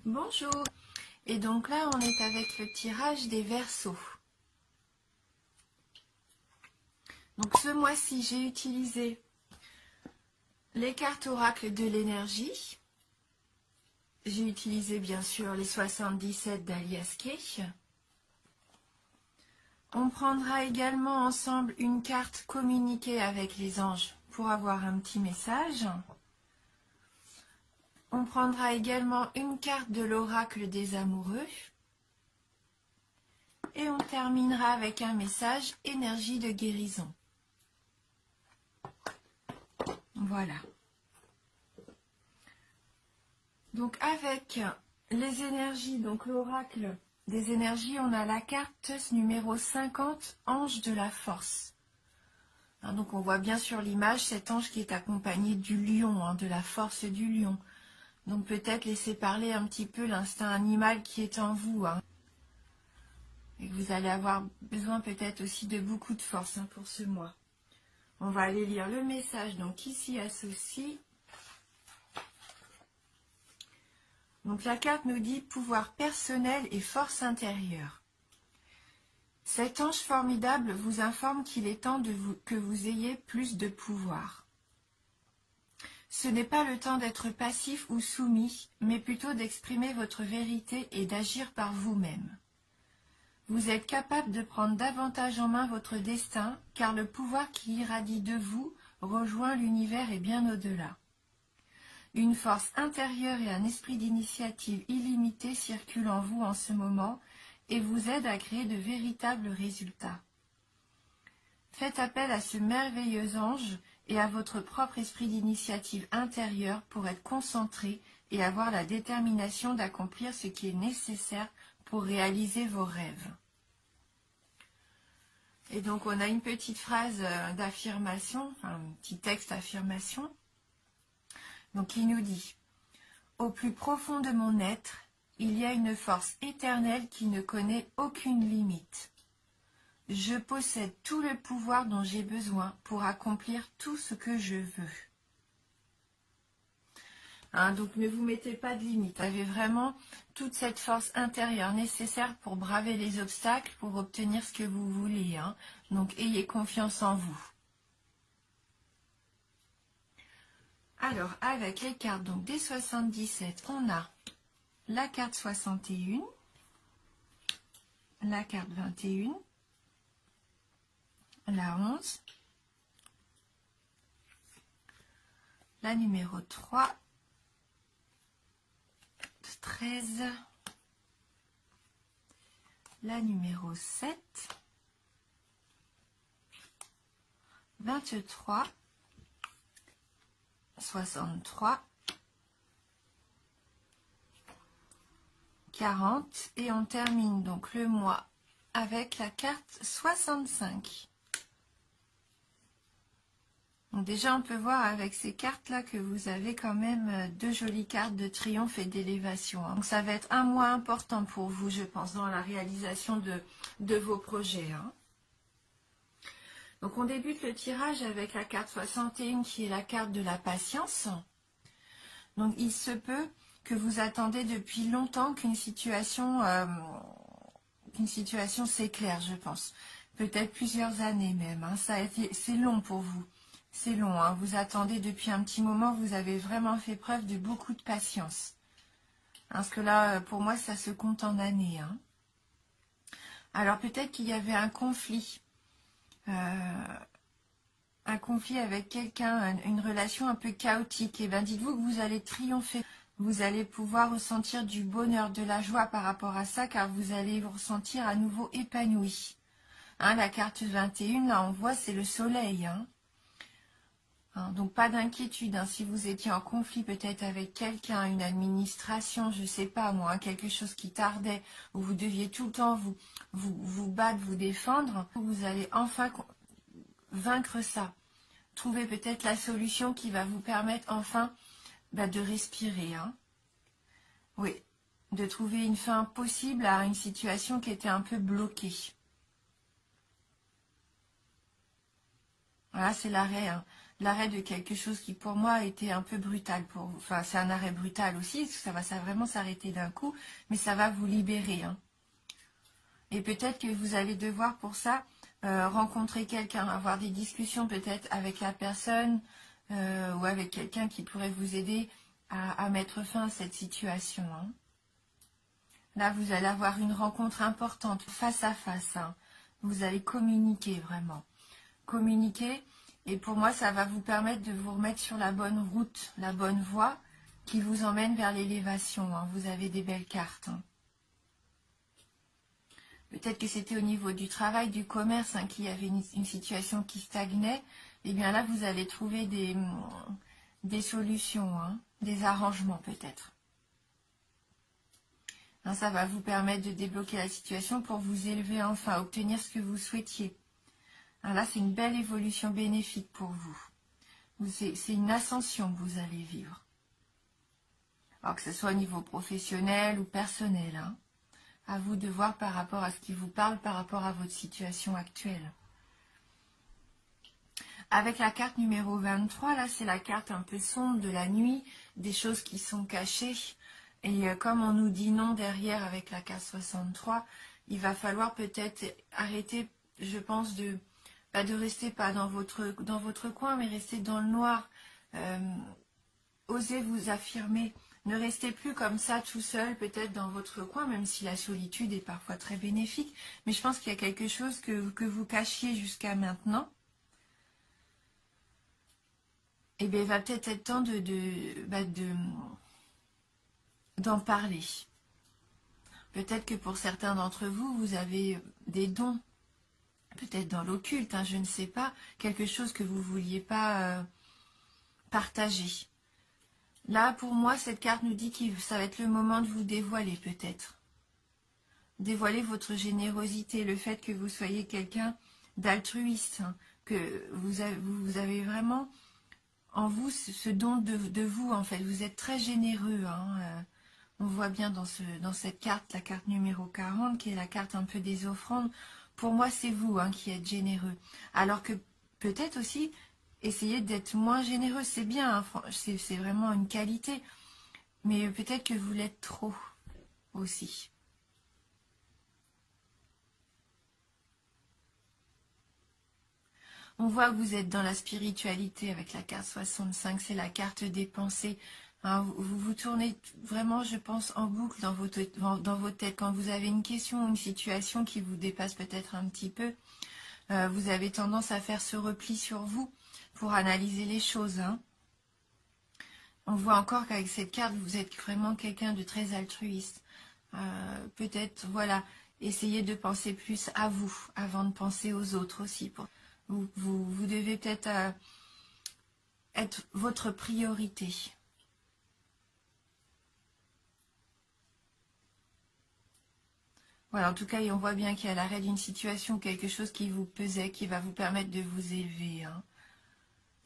Bonjour. Et donc là, on est avec le tirage des Verseaux. Donc ce mois-ci, j'ai utilisé les cartes oracles de l'énergie. J'ai utilisé bien sûr les 77 d'Alias Kay. On prendra également ensemble une carte communiquée avec les anges pour avoir un petit message. On prendra également une carte de l'oracle des amoureux. Et on terminera avec un message énergie de guérison. Voilà. Donc avec les énergies, donc l'oracle des énergies, on a la carte numéro 50, ange de la force. Donc on voit bien sur l'image cet ange qui est accompagné du lion, de la force du lion. Donc peut-être laisser parler un petit peu l'instinct animal qui est en vous. Et que vous allez avoir besoin peut-être aussi de beaucoup de force pour ce mois. On va aller lire le message donc qui s'y associe. Donc la carte nous dit pouvoir personnel et force intérieure. Cet ange formidable vous informe qu'il est temps que vous ayez plus de pouvoir. Ce n'est pas le temps d'être passif ou soumis, mais plutôt d'exprimer votre vérité et d'agir par vous-même. Vous êtes capable de prendre davantage en main votre destin, car le pouvoir qui irradie de vous rejoint l'univers et bien au-delà. Une force intérieure et un esprit d'initiative illimité circulent en vous en ce moment et vous aident à créer de véritables résultats. Faites appel à ce merveilleux ange et à votre propre esprit d'initiative intérieure pour être concentré et avoir la détermination d'accomplir ce qui est nécessaire pour réaliser vos rêves. Et donc on a une petite phrase d'affirmation, un petit texte d'affirmation. Donc il nous dit « Au plus profond de mon être, il y a une force éternelle qui ne connaît aucune limite. Je possède tout le pouvoir dont j'ai besoin pour accomplir tout ce que je veux. » Donc ne vous mettez pas de limite. Vous avez vraiment toute cette force intérieure nécessaire pour braver les obstacles, pour obtenir ce que vous voulez. Donc ayez confiance en vous. Alors, avec les cartes donc des 77, on a la carte 61, la carte 21, la 11, la numéro 3, 13, la numéro 7, 23, 63, 40 et on termine donc le mois avec la carte 65. Donc déjà on peut voir avec ces cartes là que vous avez quand même deux jolies cartes de triomphe et d'élévation. Donc ça va être un mois important pour vous, je pense, dans la réalisation de vos projets. Donc on débute le tirage avec la carte 61 qui est la carte de la patience. Donc il se peut que vous attendez depuis longtemps qu'une situation s'éclaire, je pense. Peut-être plusieurs années même. C'est long pour vous. C'est long. Vous attendez depuis un petit moment. Vous avez vraiment fait preuve de beaucoup de patience. Parce que là, pour moi, ça se compte en années. Alors peut-être qu'il y avait un conflit. Un conflit avec quelqu'un, une relation un peu chaotique. Et bien dites-vous que vous allez triompher. Vous allez pouvoir ressentir du bonheur, de la joie par rapport à ça, car vous allez vous ressentir à nouveau épanoui. La carte 21, là on voit, c'est le soleil. Donc pas d'inquiétude. Si vous étiez en conflit peut-être avec quelqu'un, une administration, je sais pas moi, quelque chose qui tardait, où vous deviez tout le temps vous battre, vous défendre, vous allez enfin vaincre ça. Trouver peut-être la solution qui va vous permettre enfin de respirer. Oui, de trouver une fin possible à une situation qui était un peu bloquée. Voilà, c'est l'arrêt. l'arrêt de quelque chose qui pour moi était un peu brutal pour vous. Enfin, c'est un arrêt brutal aussi, ça va vraiment s'arrêter d'un coup, mais ça va vous libérer, hein. Et peut-être que vous allez devoir pour ça rencontrer quelqu'un, avoir des discussions peut-être avec la personne ou avec quelqu'un qui pourrait vous aider à mettre fin à cette situation, hein. Là, vous allez avoir une rencontre importante face à face, hein. Vous allez communiquer vraiment. Communiquer. Et pour moi, ça va vous permettre de vous remettre sur la bonne route, la bonne voie qui vous emmène vers l'élévation, hein. Vous avez des belles cartes, hein. Peut-être que c'était au niveau du travail, du commerce, hein, qu'il y avait une situation qui stagnait. Et bien là, vous allez trouver des solutions, hein, des arrangements peut-être. Hein, ça va vous permettre de débloquer la situation pour vous élever enfin, obtenir ce que vous souhaitiez. Hein, là, c'est une belle évolution bénéfique pour vous. C'est une ascension que vous allez vivre. Alors que ce soit au niveau professionnel ou personnel, hein. À vous de voir par rapport à ce qui vous parle, par rapport à votre situation actuelle. Avec la carte numéro 23, là, c'est la carte un peu sombre de la nuit, des choses qui sont cachées. Et comme on nous dit non derrière avec la carte 63, il va falloir peut-être arrêter, je pense, de rester pas dans votre coin, mais rester dans le noir. Osez vous affirmer. Ne restez plus comme ça tout seul, peut-être dans votre coin, même si la solitude est parfois très bénéfique. Mais je pense qu'il y a quelque chose que vous cachiez jusqu'à maintenant. Eh bien, il va peut-être être temps d'en parler. Peut-être que pour certains d'entre vous, vous avez des dons, peut-être dans l'occulte, hein, je ne sais pas, quelque chose que vous ne vouliez pas partager. Là, pour moi, cette carte nous dit que ça va être le moment de vous dévoiler, peut-être. Dévoiler votre générosité, le fait que vous soyez quelqu'un d'altruiste, hein, que vous avez vraiment en vous ce don de vous, en fait. Vous êtes très généreux, hein. On voit bien dans cette carte, la carte numéro 40, qui est la carte un peu des offrandes. Pour moi, c'est vous, hein, qui êtes généreux. Alors que peut-être aussi, essayez d'être moins généreux. C'est bien, hein, c'est vraiment une qualité. Mais peut-être que vous l'êtes trop aussi. On voit que vous êtes dans la spiritualité avec la carte 65, c'est la carte des pensées. Hein, vous tournez vraiment, je pense, en boucle dans vos têtes. Quand vous avez une question ou une situation qui vous dépasse peut-être un petit peu, vous avez tendance à faire ce repli sur vous pour analyser les choses, hein. On voit encore qu'avec cette carte, vous êtes vraiment quelqu'un de très altruiste. Peut-être, voilà, essayez de penser plus à vous avant de penser aux autres aussi. Vous devez peut-être être votre priorité. Voilà, en tout cas, on voit bien qu'il y a l'arrêt d'une situation, quelque chose qui vous pesait, qui va vous permettre de vous élever, hein,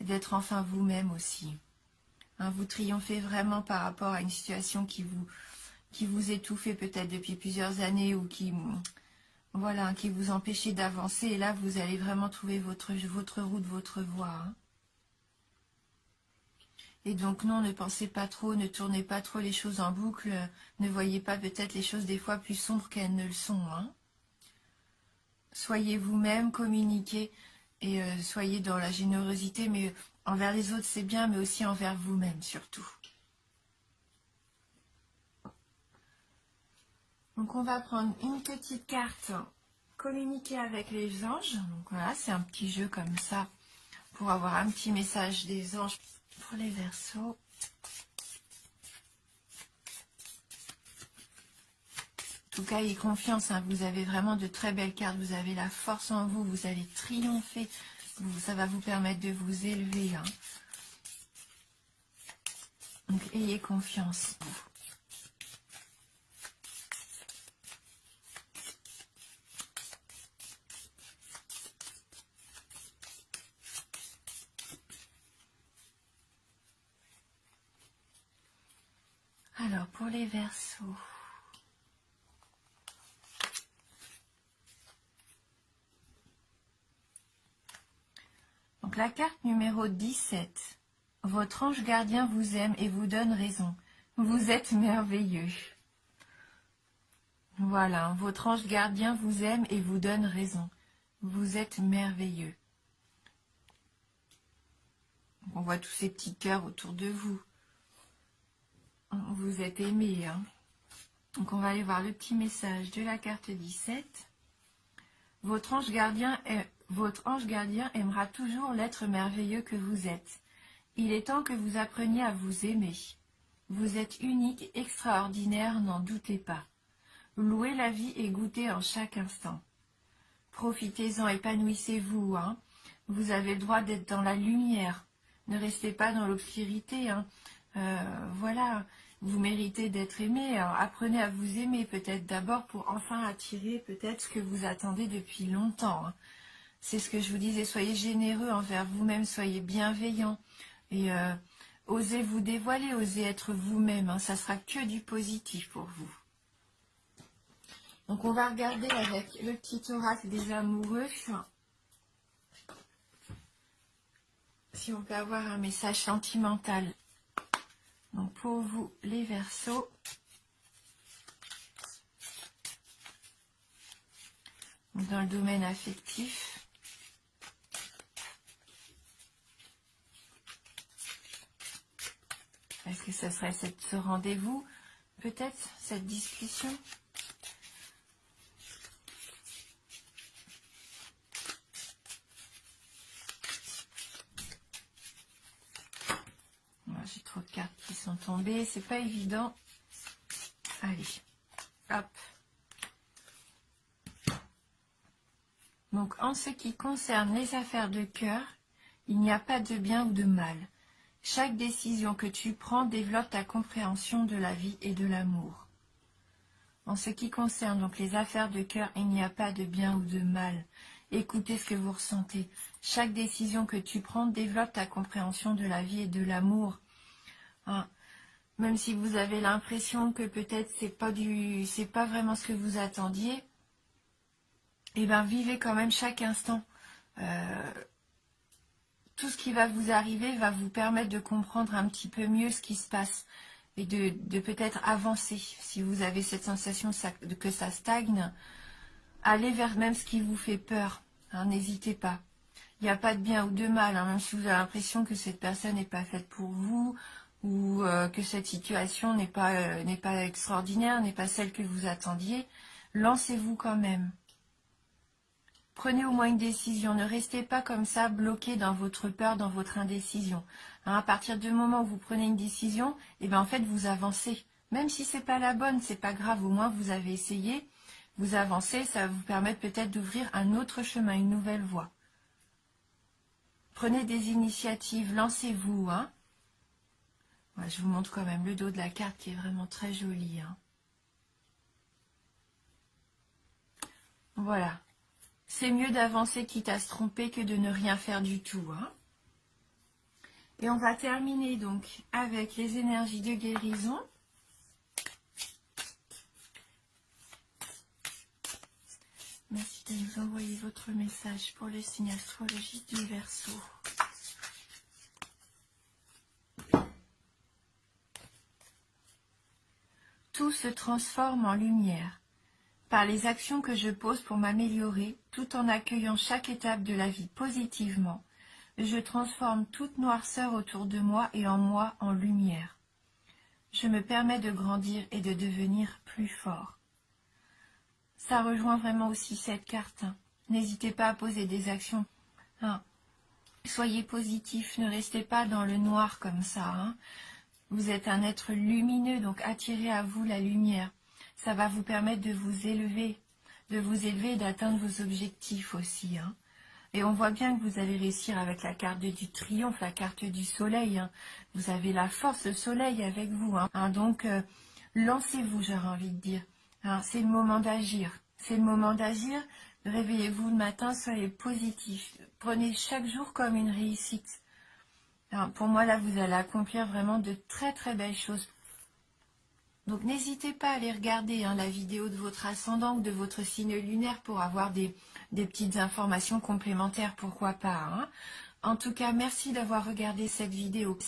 d'être enfin vous-même aussi. Hein, vous triomphez vraiment par rapport à une situation qui vous étouffait peut-être depuis plusieurs années ou qui vous empêchait d'avancer. Et là, vous allez vraiment trouver votre route, votre voie, hein. Et donc non, ne pensez pas trop, ne tournez pas trop les choses en boucle, ne voyez pas peut-être les choses des fois plus sombres qu'elles ne le sont, hein. Soyez vous-même, communiquez et soyez dans la générosité, mais envers les autres c'est bien, mais aussi envers vous-même surtout. Donc on va prendre une petite carte, communiquer avec les anges. Donc voilà, c'est un petit jeu comme ça pour avoir un petit message des anges pour les Verseaux. En tout cas, ayez confiance, hein, vous avez vraiment de très belles cartes, vous avez la force en vous, vous allez triompher, ça va vous permettre de vous élever, hein. Donc ayez confiance. Alors pour les Verseaux. Donc la carte numéro 17. Votre ange gardien vous aime et vous donne raison. Vous êtes merveilleux. Voilà, votre ange gardien vous aime et vous donne raison. Vous êtes merveilleux. On voit tous ces petits cœurs autour de vous. Vous êtes aimé, hein. Donc on va aller voir le petit message de la carte 17. Votre ange gardien aimera toujours l'être merveilleux que vous êtes. Il est temps que vous appreniez à vous aimer. Vous êtes unique, extraordinaire, n'en doutez pas. Louez la vie et goûtez en chaque instant. Profitez-en, épanouissez-vous, hein. Vous avez le droit d'être dans la lumière. Ne restez pas dans l'obscurité, hein. Voilà, vous méritez d'être aimé. Alors, apprenez à vous aimer peut-être d'abord pour enfin attirer peut-être ce que vous attendez depuis longtemps, hein. C'est ce que je vous disais, soyez généreux envers vous-même, soyez bienveillant et osez vous dévoiler, osez être vous-même, hein. Ça sera que du positif pour vous. Donc on va regarder avec le petit oracle des amoureux si on peut avoir un message sentimental. Donc pour vous les Verseaux, dans le domaine affectif, est-ce que ça serait ce rendez-vous, peut-être cette discussion? J'ai trop de cartes qui sont tombées, c'est pas évident. Allez, hop. Donc, en ce qui concerne les affaires de cœur, il n'y a pas de bien ou de mal. Chaque décision que tu prends développe ta compréhension de la vie et de l'amour. En ce qui concerne donc les affaires de cœur, il n'y a pas de bien ou de mal. Écoutez ce que vous ressentez. Chaque décision que tu prends développe ta compréhension de la vie et de l'amour. Hein. Même si vous avez l'impression que peut-être c'est pas vraiment ce que vous attendiez, eh bien vivez quand même chaque instant. Tout ce qui va vous arriver va vous permettre de comprendre un petit peu mieux ce qui se passe et de peut-être avancer. Si vous avez cette sensation que ça stagne, allez vers même ce qui vous fait peur. Hein, n'hésitez pas. Il n'y a pas de bien ou de mal, hein, même si vous avez l'impression que cette personne n'est pas faite pour vous, ou que cette situation n'est pas extraordinaire, n'est pas celle que vous attendiez, lancez-vous quand même. Prenez au moins une décision, ne restez pas comme ça bloqué dans votre peur, dans votre indécision. Hein, à partir du moment où vous prenez une décision, et ben en fait vous avancez. Même si c'est pas la bonne, c'est pas grave, au moins vous avez essayé, vous avancez, ça va vous permettre peut-être d'ouvrir un autre chemin, une nouvelle voie. Prenez des initiatives, lancez-vous, hein. Ouais, je vous montre quand même le dos de la carte qui est vraiment très joli, hein. Voilà. C'est mieux d'avancer quitte à se tromper que de ne rien faire du tout, hein. Et on va terminer donc avec les énergies de guérison. Merci de nous envoyer votre message pour le signe astrologique du Verseau. Tout se transforme en lumière. Par les actions que je pose pour m'améliorer, tout en accueillant chaque étape de la vie positivement, je transforme toute noirceur autour de moi et en moi en lumière. Je me permets de grandir et de devenir plus fort. Ça rejoint vraiment aussi cette carte. Hein. N'hésitez pas à poser des actions. Hein. Soyez positif, ne restez pas dans le noir comme ça. Hein. Vous êtes un être lumineux, donc attirez à vous la lumière. Ça va vous permettre de vous élever et d'atteindre vos objectifs aussi. Hein. Et on voit bien que vous allez réussir avec la carte du triomphe, la carte du soleil. Hein. Vous avez la force, le soleil avec vous. Hein. Donc, lancez-vous, j'aurais envie de dire. Hein. C'est le moment d'agir. C'est le moment d'agir. Réveillez-vous le matin, soyez positif. Prenez chaque jour comme une réussite. Alors, pour moi, là, vous allez accomplir vraiment de très très belles choses. Donc n'hésitez pas à aller regarder la vidéo de votre ascendant ou de votre signe lunaire pour avoir des petites informations complémentaires, pourquoi pas. Hein. En tout cas, merci d'avoir regardé cette vidéo.